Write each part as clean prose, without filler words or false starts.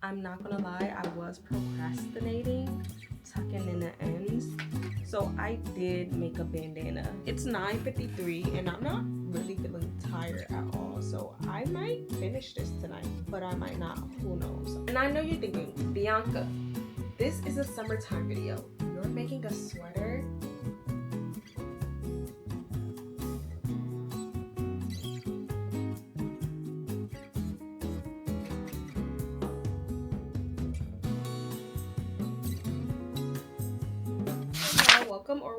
I'm not gonna lie, I was procrastinating tucking in the ends. So I did make a bandana. It's 9:53 and I'm not really feeling tired at all. So I might finish this tonight, but I might not, who knows. And I know you're thinking, Bianca, this is a summertime video. You're making a sweater?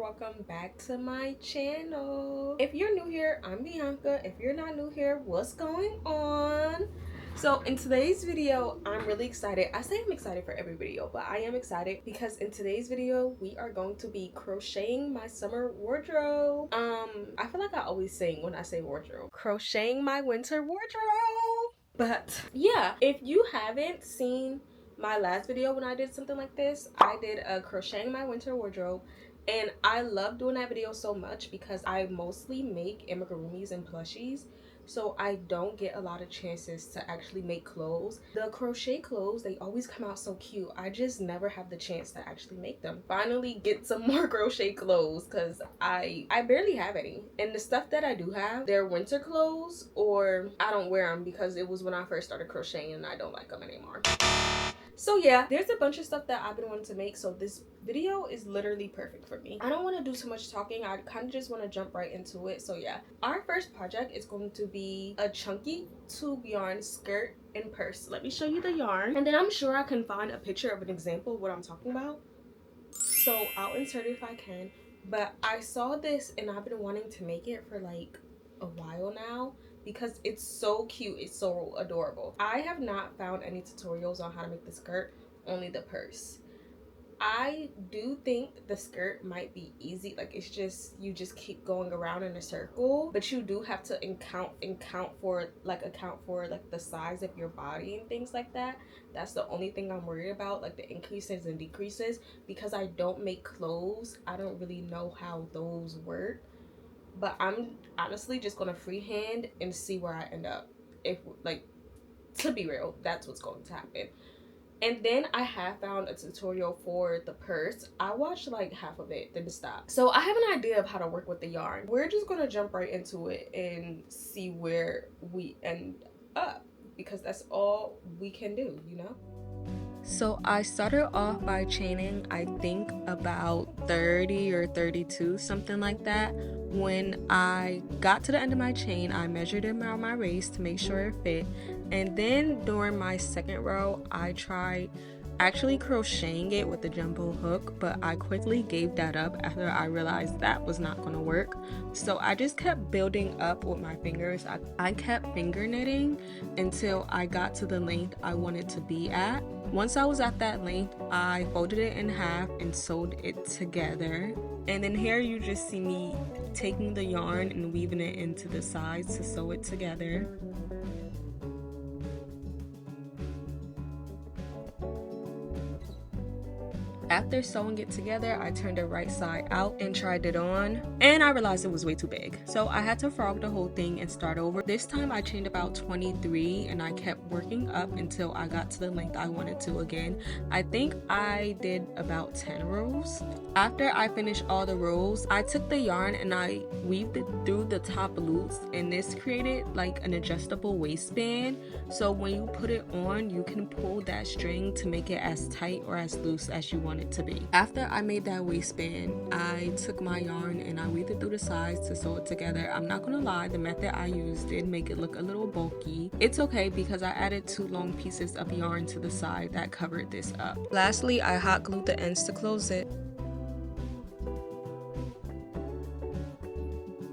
Welcome back to my channel. If you're new here, I'm Bianca. If you're not new here, what's going on? So in today's video, I'm really excited. I say I'm excited for every video, but I am excited because in today's video we are going to be crocheting my summer wardrobe. I feel like I always sing when I say wardrobe. Crocheting my winter wardrobe. But yeah, if you haven't seen my last video when I did something like this, I did a crocheting my winter wardrobe. And I love doing that video so much because I mostly make amigurumis and plushies, so I don't get a lot of chances to actually make clothes. The crochet clothes, they always come out so cute. I just never have the chance to actually make them. Finally get some more crochet clothes because I barely have any. And the stuff that I do have, they're winter clothes, or I don't wear them because it was when I first started crocheting and I don't like them anymore. So yeah, there's a bunch of stuff that I've been wanting to make, so this video is literally perfect for me. I don't want to do too much talking. I kind of just want to jump right into it. So yeah, our first project is going to be a chunky tube yarn skirt and purse. Let me show you the yarn, and then I'm sure I can find a picture of an example of what I'm talking about, so I'll insert it if I can. But I saw this and I've been wanting to make it for like a while now because it's so cute, it's so adorable. I have not found any tutorials on how to make the skirt, only the purse. I do think the skirt might be easy, like it's just, you just keep going around in a circle, but you do have to account for the size of your body and things like that. That's the only thing I'm worried about, like the increases and decreases, because I don't make clothes. I don't really know how those work. But I'm honestly just gonna freehand and see where I end up. If, like, to be real, that's what's going to happen. And then I have found a tutorial for the purse. I watched like half of it, then stopped. So I have an idea of how to work with the yarn. We're just gonna jump right into it and see where we end up, because that's all we can do, you know? So I started off by chaining, I think about 30 or 32, something like that. When I got to the end of my chain, I measured it around my waist to make sure it fit. And then during my second row, I tried actually crocheting it with the jumbo hook, but I quickly gave that up after I realized that was not going to work. So I just kept building up with my fingers. I kept finger knitting until I got to the length I wanted to be at. Once I was at that length, I folded it in half and sewed it together. And then here you just see me taking the yarn and weaving it into the sides to sew it together. After sewing it together, I turned it right side out and tried it on, and I realized it was way too big. So I had to frog the whole thing and start over. This time I chained about 23 and I kept working up until I got to the length I wanted to again. I think I did about 10 rows. After I finished all the rows, I took the yarn and I weaved it through the top loops, and this created like an adjustable waistband. So when you put it on, you can pull that string to make it as tight or as loose as you want it to be. After I made that waistband, I took my yarn and I weaved it through the sides to sew it together. I'm not gonna lie, the method I used did make it look a little bulky. It's okay because I added 2 long pieces of yarn to the side that covered this up. Lastly, I hot glued the ends to close it.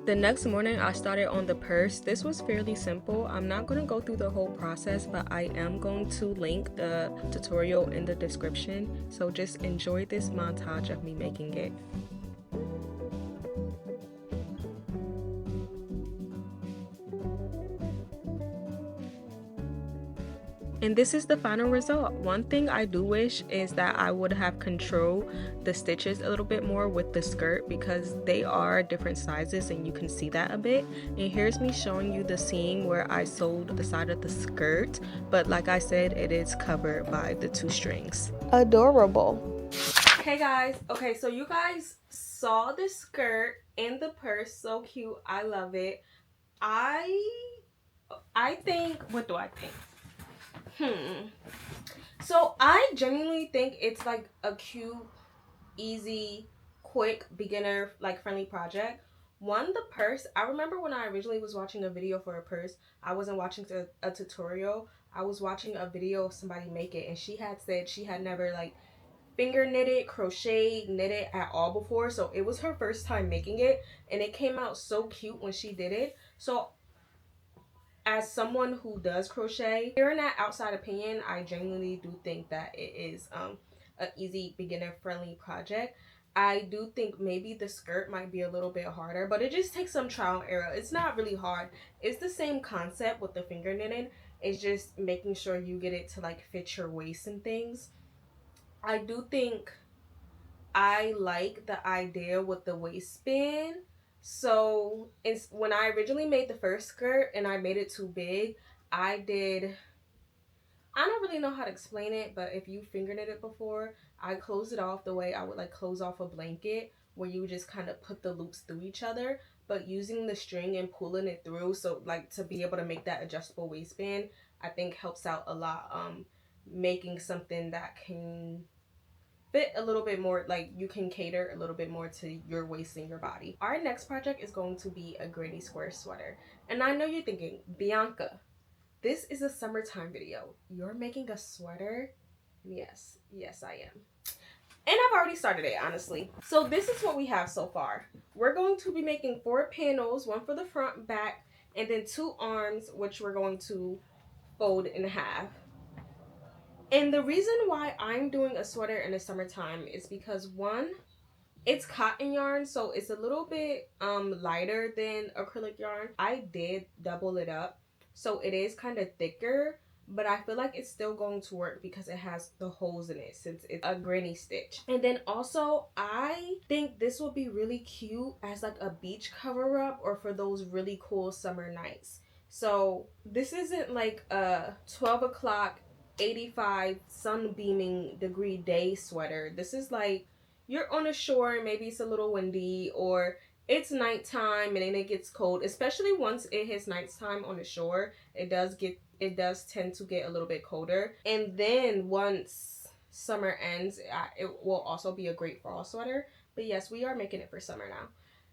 The next morning I started on the purse. This was fairly simple. I'm not going to go through the whole process, but I am going to link the tutorial in the description. So just enjoy this montage of me making it. And this is the final result. One thing I do wish is that I would have controlled the stitches a little bit more with the skirt, because they are different sizes and you can see that a bit. And here's me showing you the seam where I sewed the side of the skirt, but like I said, it is covered by the 2 strings. Adorable. Hey guys, okay, so you guys saw the skirt and the purse. So cute. I love it. I think, what do I think? So I genuinely think it's like a cute, easy, quick, beginner, like friendly project. One, the purse. I remember when I originally was watching a video for a purse, I wasn't watching a tutorial. I was watching a video of somebody make it, and she had said she had never like finger knitted, crochet, knitted at all before. So it was her first time making it, and it came out so cute when she did it. So as someone who does crochet, hearing that outside opinion, I genuinely do think that it is an easy, beginner friendly project. I do think maybe the skirt might be a little bit harder, but it just takes some trial and error. It's not really hard. It's the same concept with the finger knitting. It's just making sure you get it to like fit your waist and things. I do think I like the idea with the waistband. So it's when I originally made the first skirt and I made it too big, I don't really know how to explain it, but if you finger knit it before, I closed it off the way I would like close off a blanket, where you just kind of put the loops through each other, but using the string and pulling it through, so like to be able to make that adjustable waistband, I think helps out a lot. Making something that can fit a little bit more, like you can cater a little bit more to your waist and your body. Our next project is going to be a granny square sweater. And I know you're thinking, Bianca, this is a summertime video. You're making a sweater? Yes, I am. And I've already started it, honestly. So this is what we have so far. We're going to be making 4 panels, one for the front, back, and then 2 arms, which we're going to fold in half. And the reason why I'm doing a sweater in the summertime is because, one, it's cotton yarn, so it's a little bit lighter than acrylic yarn. I did double it up, so it is kind of thicker, but I feel like it's still going to work because it has the holes in it since it's a granny stitch. And then also, I think this will be really cute as like a beach cover up or for those really cool summer nights. So this isn't like a 12 o'clock 85 sunbeaming degree day sweater. This is like you're on a shore, maybe it's a little windy, or it's nighttime and then it gets cold. Especially once it hits nighttime on the shore, it does tend to get a little bit colder. And then once summer ends, it will also be a great fall sweater. But yes, we are making it for summer now.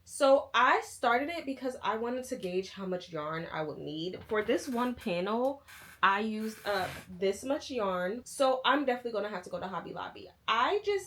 So I started it because I wanted to gauge how much yarn I would need. For this one panel, I used up this much yarn. So I'm definitely going to have to go to Hobby Lobby.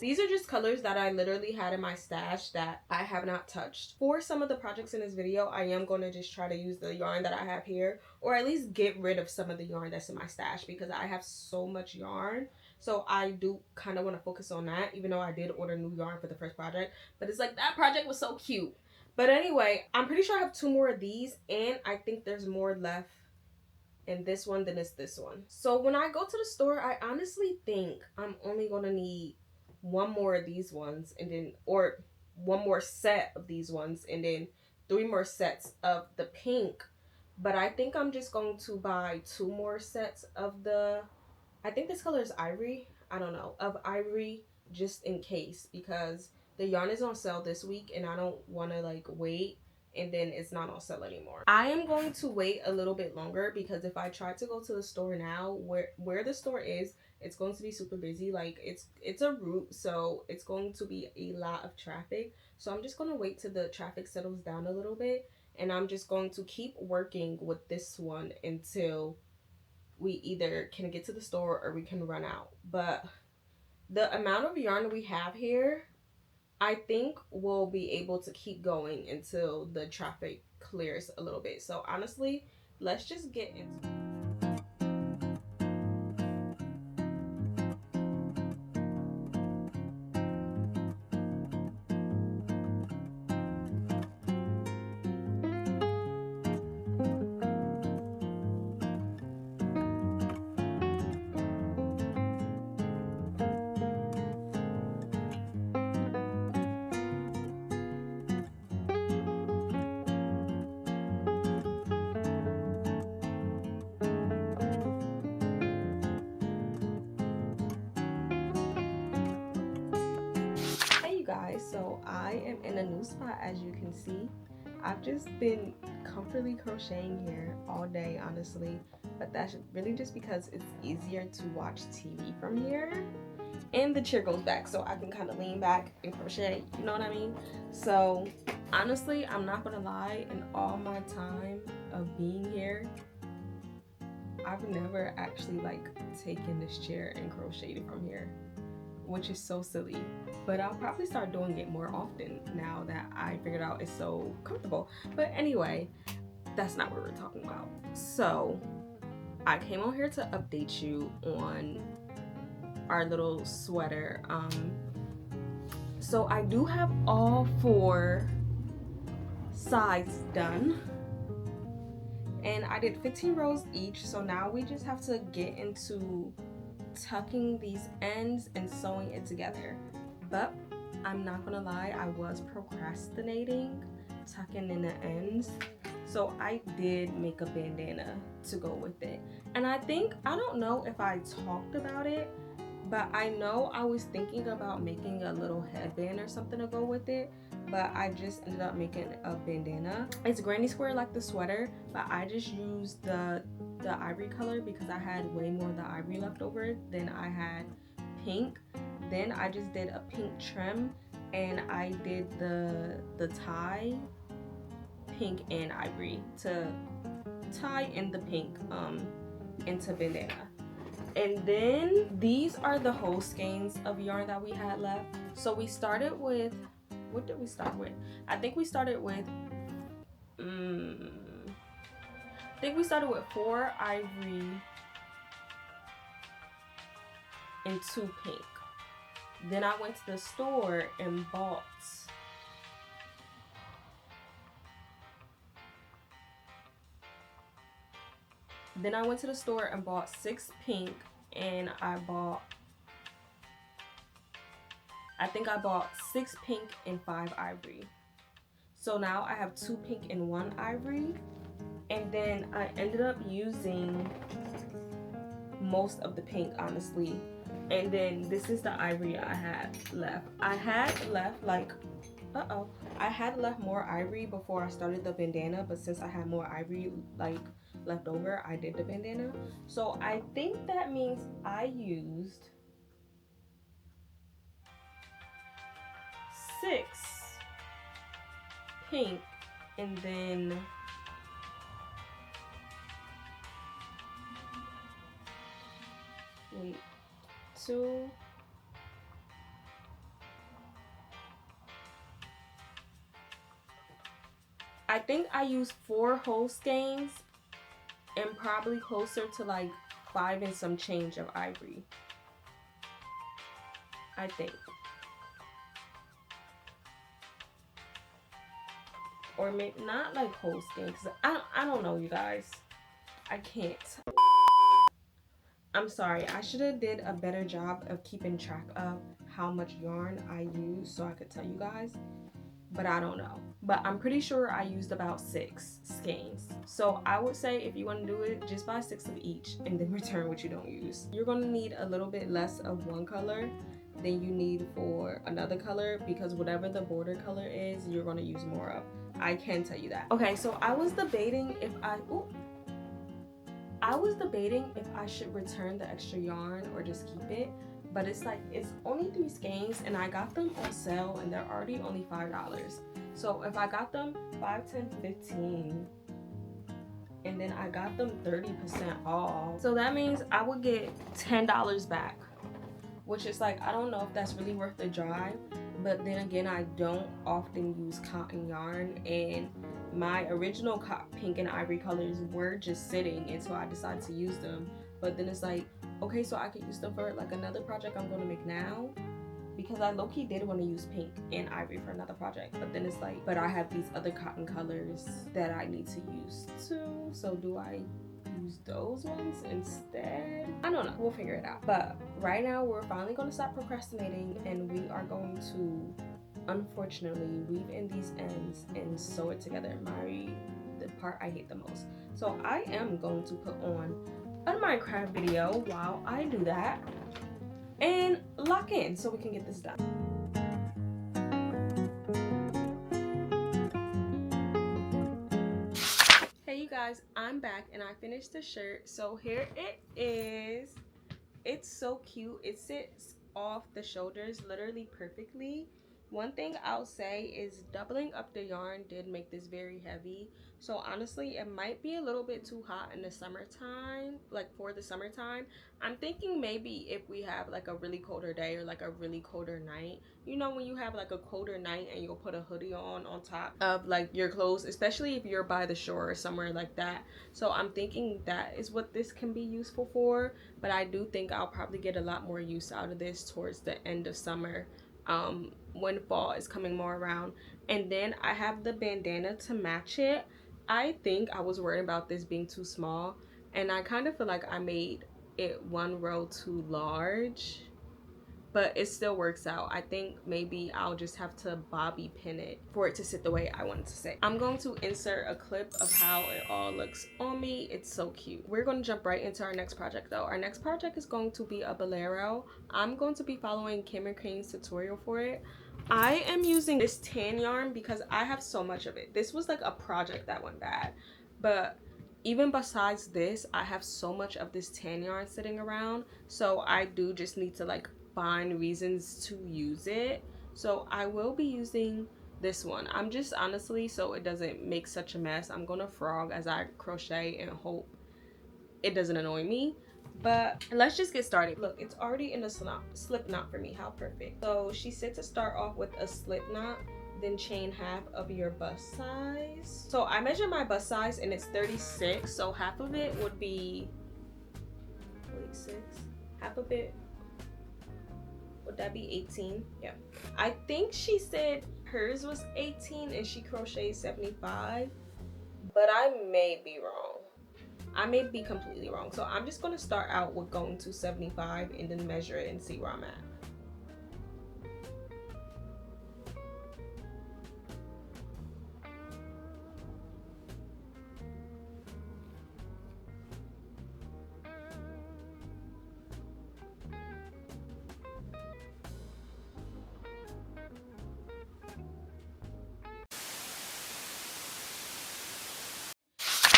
These are just colors that I literally had in my stash that I have not touched. For some of the projects in this video, I am going to just try to use the yarn that I have here, or at least get rid of some of the yarn that's in my stash because I have so much yarn. So I do kind of want to focus on that, even though I did order new yarn for the first project. But it's like that project was so cute. But anyway, I'm pretty sure I have 2 more of these, and I think there's more left in this one than it's this one. So when I go to the store, I honestly think I'm only gonna need 1 more of these ones, and then, or 1 more set of these ones, and then 3 more sets of the pink. But I think I'm just going to buy 2 more sets of the, I think this color is ivory, I don't know, of ivory, just in case, because the yarn is on sale this week and I don't want to like wait and then it's not on sale anymore. I am going to wait a little bit longer because if I try to go to the store now, where the store is, it's going to be super busy. Like it's a route, so it's going to be a lot of traffic. So I'm just going to wait till the traffic settles down a little bit, and I'm just going to keep working with this one until we either can get to the store or we can run out. But the amount of yarn we have here, I think we'll be able to keep going until the traffic clears a little bit. So honestly, let's just get into it. guys, so I am in a new spot. As you can see, I've just been comfortably crocheting here all day, honestly, but that's really just because it's easier to watch TV from here, and the chair goes back so I can kind of lean back and crochet, you know what I mean? So honestly, I'm not gonna lie, in all my time of being here, I've never actually like taken this chair and crocheted from here, which is so silly, but I'll probably start doing it more often now that I figured out it's so comfortable. But anyway, that's not what we're talking about. So I came on here to update you on our little sweater. So I do have all 4 sides done, and I did 15 rows each. So now we just have to get into tucking these ends and sewing it together. But I'm not gonna lie, I was procrastinating tucking in the ends, so I did make a bandana to go with it. And I don't know if I talked about it, but I know I was thinking about making a little headband or something to go with it, but I just ended up making a bandana. It's granny square like the sweater, but I just used the ivory color because I had way more of the ivory left over than I had pink. Then I just did a pink trim, and I did the tie pink and ivory to tie in the pink into bandana. And then these are the whole skeins of yarn that we had left. So we started with, what did we start with? I think we started with 4 ivory and 2 pink. Then I went to the store and bought Then I went to the store and bought 6 pink, and I think I bought 6 pink and 5 ivory. So now I have 2 pink and 1 ivory, and then I ended up using most of the pink, honestly. And then this is the ivory I had left. I had left more ivory before I started the bandana, but since I had more ivory left over, I did the bandana. So I think that means I used 6 pink, and then 2, I think I used 4 whole skeins and probably closer to like 5 and some change of ivory, I think. Or maybe not like whole skeins, because I don't know, you guys. I can't. I'm sorry, I should have did a better job of keeping track of how much yarn I use so I could tell you guys, but I don't know. But I'm pretty sure I used about 6 skeins. So I would say if you want to do it, just buy 6 of each and then return what you don't use. You're going to need a little bit less of one color than you need for another color, because whatever the border color is, you're going to use more of. I can tell you that. Okay, so I was debating if I should return the extra yarn or just keep it, but it's only 3 skeins, and I got them on sale and they're already only $5. So if I got them 5, 10, 15, and then I got them 30% off, so that means I would get $10 back, which is I don't know if that's really worth the drive. But then again, I don't often use cotton yarn, and my original pink and ivory colors were just sitting until I decided to use them. But then it's okay, so I could use them for another project I'm going to make now, because I low-key did want to use pink and ivory for another project. But then it's but I have these other cotton colors that I need to use too, so do I use those ones instead? I don't know, we'll figure it out. But right now we're finally going to stop procrastinating, and we are going to, unfortunately, weave in these ends and sew it together. The part I hate the most. So I am going to put on a Minecraft video while I do that and lock in so we can get this done. I'm back and I finished the shirt. So here it is. It's so cute. It sits off the shoulders literally perfectly. One thing I'll say is doubling up the yarn did make this very heavy. So honestly, it might be a little bit too hot in the summertime, like for the summertime. I'm thinking maybe if we have like a really colder day or like a really colder night, you know, when you have like a colder night and you'll put a hoodie on top of like your clothes, especially if you're by the shore or somewhere like that. So I'm thinking that is what this can be useful for, but I do think I'll probably get a lot more use out of this towards the end of summer, when fall is coming more around. And then I have the bandana to match it. I think I was worried about this being too small, and I kind of feel like I made it one row too large, but it still works out. I think maybe I'll just have to bobby pin it for it to sit the way I want it to sit. I'm going to insert a clip of how it all looks on me. It's so cute. We're going to jump right into our next project though. Our next project is going to be a bolero. I'm going to be following Cameron Crane's tutorial for it. I am using this tan yarn because I have so much of it. This was like a project that went bad, but even besides this, I have so much of this tan yarn sitting around, so I do just need to like find reasons to use it. So I will be using this one. I'm just honestly, so it doesn't make such a mess, I'm gonna frog as I crochet and hope it doesn't annoy me. But let's just get started. Look, it's already in a slip knot for me. How perfect. So she said to start off with a slip knot, then chain half of your bust size. So I measured my bust size and it's 36, so half of it would be, wait, 6, half of it, would that be 18? Yeah, I think she said hers was 18 and she crocheted 75, but I may be wrong. I may be completely wrong. So I'm just going to start out with going to 75 and then measure it and see where I'm at.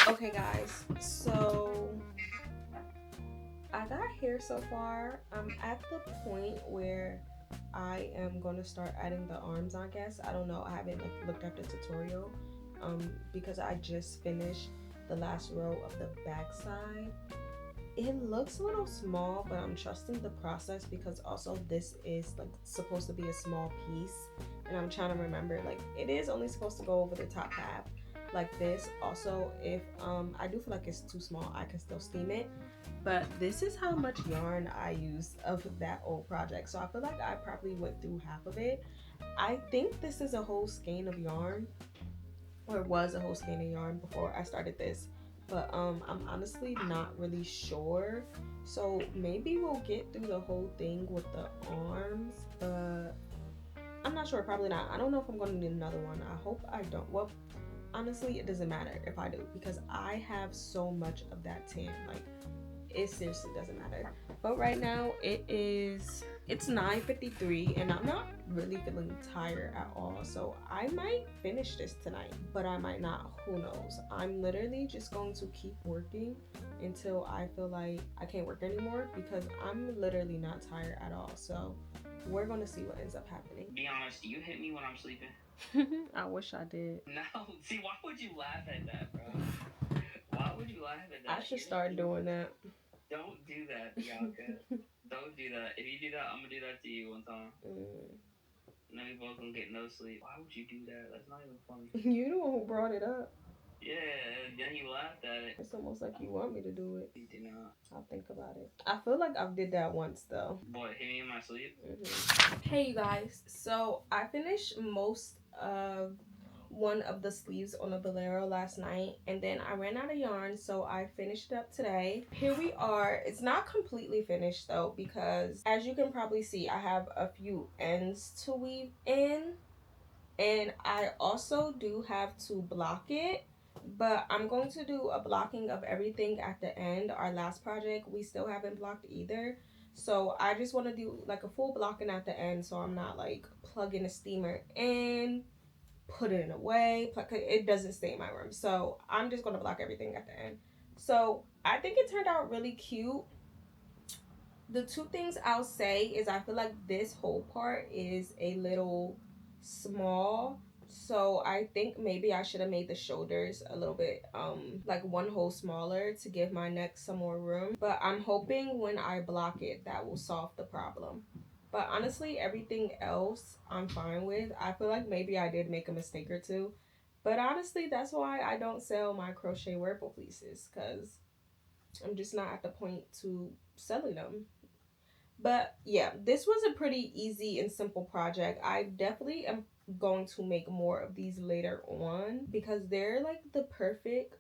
Okay guys, so I got here so far. I'm at the point where I am going to start adding the arms, I guess. I don't know, I haven't like looked at the tutorial because I just finished the last row of the back side. It looks a little small, but I'm trusting the process because also this is like supposed to be a small piece, and I'm trying to remember like it is only supposed to go over the top half like this. Also, if I do feel like it's too small, I can still steam it. But this is how much yarn I used of that old project, so I feel like I probably went through half of it. I think this is a whole skein of yarn, or was a whole skein of yarn before I started this, but I'm honestly not really sure. So maybe we'll get through the whole thing with the arms, but I'm not sure. Probably not. I don't know if I'm going to need another one. I hope I don't. Well, honestly, it doesn't matter if I do because I have so much of that tan. Like, it seriously doesn't matter. But right now it's 9:53 and I'm not really feeling tired at all, so I might finish this tonight, but I might not. Who knows? I'm literally just going to keep working until I feel like I can't work anymore because I'm literally not tired at all. So we're gonna see what ends up happening. Be honest, do you hit me when I'm sleeping? I wish I did. No. See, why would you laugh at that, bro? Why would you laugh at that? I should start doing that. Don't do that, Bianca. Don't do that. If you do that, I'm gonna do that to you one time. And then we both gonna get no sleep. Why would you do that? That's not even funny. You the one who brought it up. Yeah, then you laughed at it. It's almost like you want me to do it. You do not. I'll think about it. I feel like I've did that once though. Boy, hit me in my sleep. Hey you guys, so I finished most of one of the sleeves on the bolero last night, and then I ran out of yarn, so I finished it up today. Here we are. It's not completely finished though because as you can probably see, I have a few ends to weave in, and I also do have to block it, but I'm going to do a blocking of everything at the end. Our last project we still haven't blocked either, so I just want to do like a full blocking at the end, so I'm not like plugging a steamer in, put it away, it doesn't stay in my room. So I'm just going to block everything at the end. So I think it turned out really cute. The two things I'll say is I feel like this whole part is a little small. So I think maybe I should have made the shoulders a little bit like one hole smaller to give my neck some more room. But I'm hoping when I block it that will solve the problem. But honestly, everything else I'm fine with. I feel like maybe I did make a mistake or two. But honestly, that's why I don't sell my crochet wearable pieces, because I'm just not at the point to selling them. But yeah, this was a pretty easy and simple project. I definitely am going to make more of these later on because they're like the perfect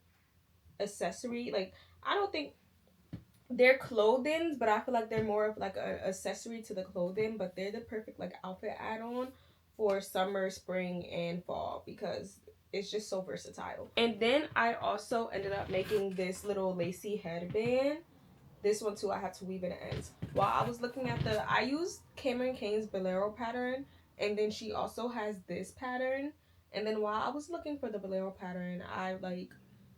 accessory. Like, I don't think they're clothing, but I feel like they're more of like a accessory to the clothing, but they're the perfect like outfit add-on for summer, spring, and fall because it's just so versatile. And then I also ended up making this little lacy headband. This one too, I had to weave in the ends. While I was looking at I used Cameron Kane's Bolero pattern, and then she also has this pattern. And then while I was looking for the Bolero pattern, I like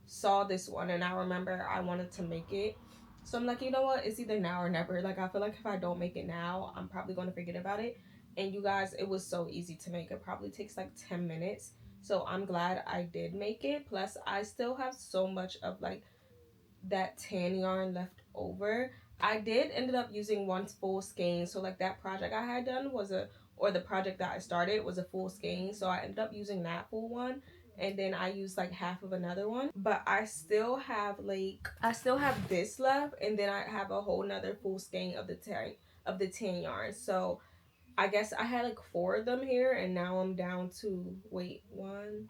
saw this one, and I remember I wanted to make it. So I'm like, you know what? It's either now or never. Like, I feel like if I don't make it now, I'm probably going to forget about it. And you guys, it was so easy to make. It probably takes like 10 minutes. So I'm glad I did make it. Plus, I still have so much of like that tan yarn left over. I did ended up using one full skein. So like that project I had done was or the project that I started was a full skein. So I ended up using that full one. And then I used like half of another one. But I still have this left. And then I have a whole nother full skein of the tan yarn. So I guess I had like 4 of them here. And now I'm down to, wait, one.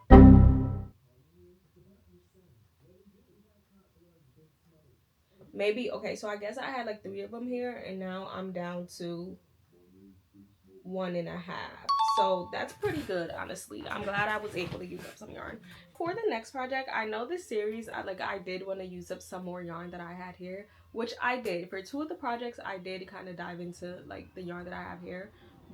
Maybe, okay, so I guess I had like 3 of them here, and now I'm down to 1.5. So that's pretty good, honestly. I'm glad I was able to use up some yarn. For the next project, I know this series, I did want to use up some more yarn that I had here, which I did. For 2 of the projects, I did kind of dive into like the yarn that I have here.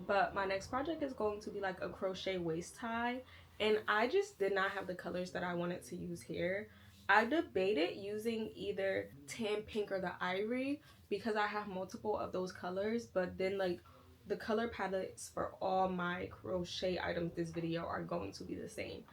But my next project is going to be like a crochet waist tie, and I just did not have the colors that I wanted to use here. I debated using either tan pink or the ivory because I have multiple of those colors, but then like the color palettes for all my crochet items this video are going to be the same.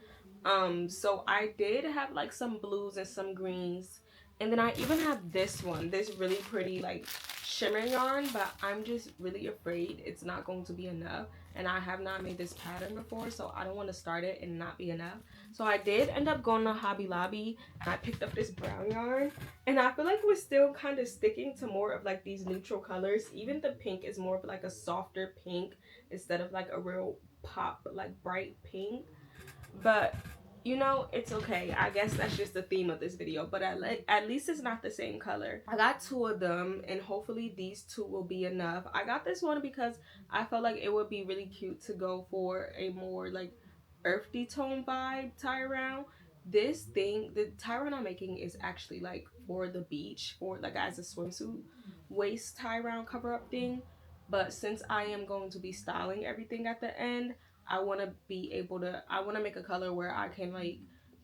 So I did have like some blues and some greens, and then I even have this one, this really pretty like shimmer yarn, but I'm just really afraid it's not going to be enough, and I have not made this pattern before, so I don't want to start it and not be enough. So I did end up going to Hobby Lobby, and I picked up this brown yarn, and I feel like we're still kind of sticking to more of like these neutral colors. Even the pink is more of like a softer pink instead of like a real pop like bright pink. But you know, it's okay. I guess that's just the theme of this video, but at least it's not the same color. I got 2 of them, and hopefully these 2 will be enough. I got this one because I felt like it would be really cute to go for a more like earthy tone vibe tie around. The tie around I'm making is actually like for the beach, for like as a swimsuit waist tie around cover up thing. But since I am going to be styling everything at the end, I want to be able to, I want to make a color where I can like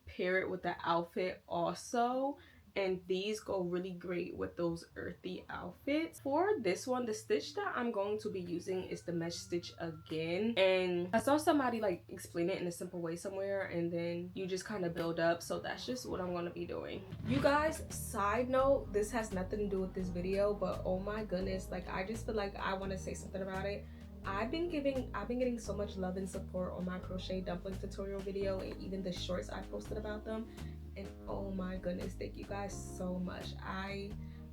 pair it with the outfit also. And these go really great with those earthy outfits. For this one, the stitch that I'm going to be using is the mesh stitch again. And I saw somebody like explain it in a simple way somewhere, and then you just kind of build up. So that's just what I'm going to be doing. You guys, side note, this has nothing to do with this video, but oh my goodness, like I just feel like I want to say something about it. I've been getting so much love and support on my crochet dumpling tutorial video, and even the shorts I posted about them, and oh my goodness, thank you guys so much.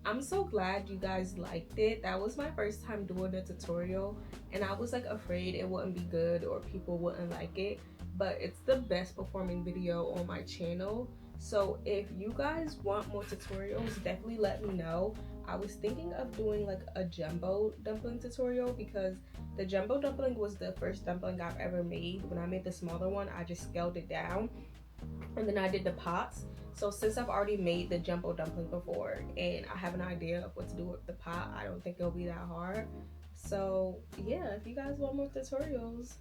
I'm so glad you guys liked it. That was my first time doing a tutorial, and I was like afraid it wouldn't be good or people wouldn't like it, but it's the best performing video on my channel. So if you guys want more tutorials, definitely let me know. I was thinking of doing like a jumbo dumpling tutorial because the jumbo dumpling was the first dumpling I've ever made. When I made the smaller one, I just scaled it down, and then I did the pots. So since I've already made the jumbo dumpling before and I have an idea of what to do with the pot, I don't think it'll be that hard. So yeah, if you guys want more tutorials,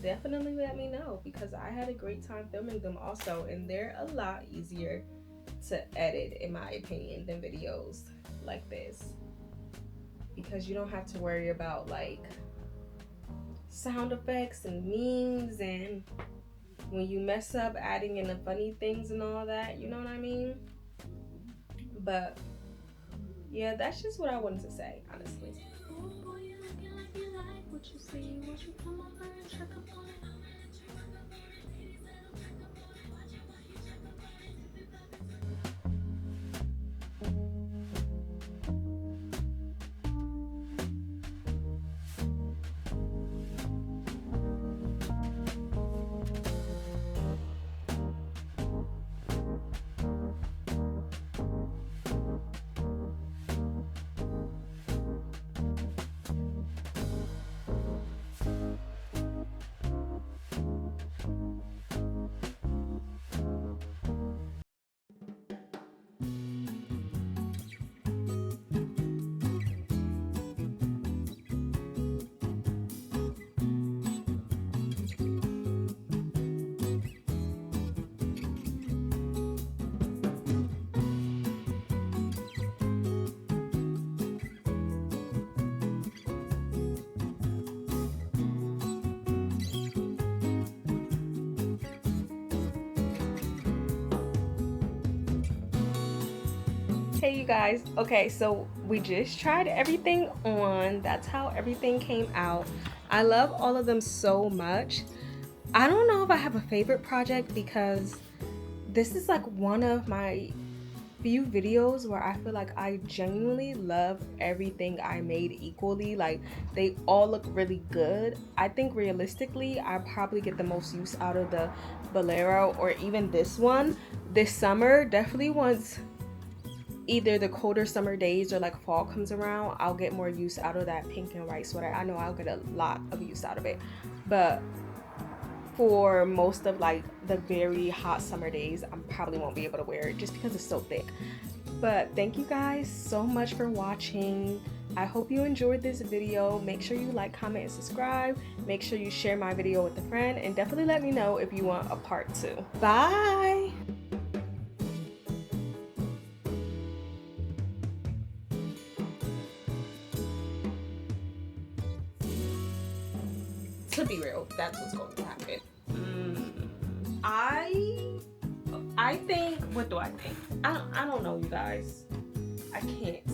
definitely let me know because I had a great time filming them also, and they're a lot easier to edit, in my opinion, than videos like this, because you don't have to worry about like sound effects and memes, and when you mess up adding in the funny things and all that, you know what I mean? But yeah, that's just what I wanted to say, honestly. What you see, what you come over and check up on it. Hey you guys, okay, so we just tried everything on. That's how everything came out. I love all of them so much. I don't know if I have a favorite project, because this is like one of my few videos where I feel like I genuinely love everything I made equally. Like, they all look really good. I think realistically I probably get the most use out of the bolero, or even this one this summer. Definitely once either the colder summer days or like fall comes around, I'll get more use out of that pink and white sweater. I know I'll get a lot of use out of it, but for most of like the very hot summer days, I probably won't be able to wear it just because it's so thick. But thank you guys so much for watching. I hope you enjoyed this video. Make sure you like, comment, and subscribe. Make sure you share my video with a friend, and definitely let me know if you want a part 2. Bye! To be real, that's what's going to happen. I think, what do I think? I don't know, you guys. I can't.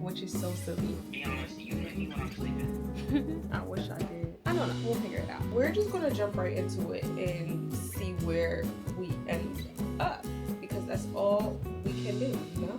Which is so silly. Be honest, you know me when I'm sleeping. I wish I did. I don't know. We'll figure it out. We're just gonna jump right into it and see where we end up, because that's all we can do, you know?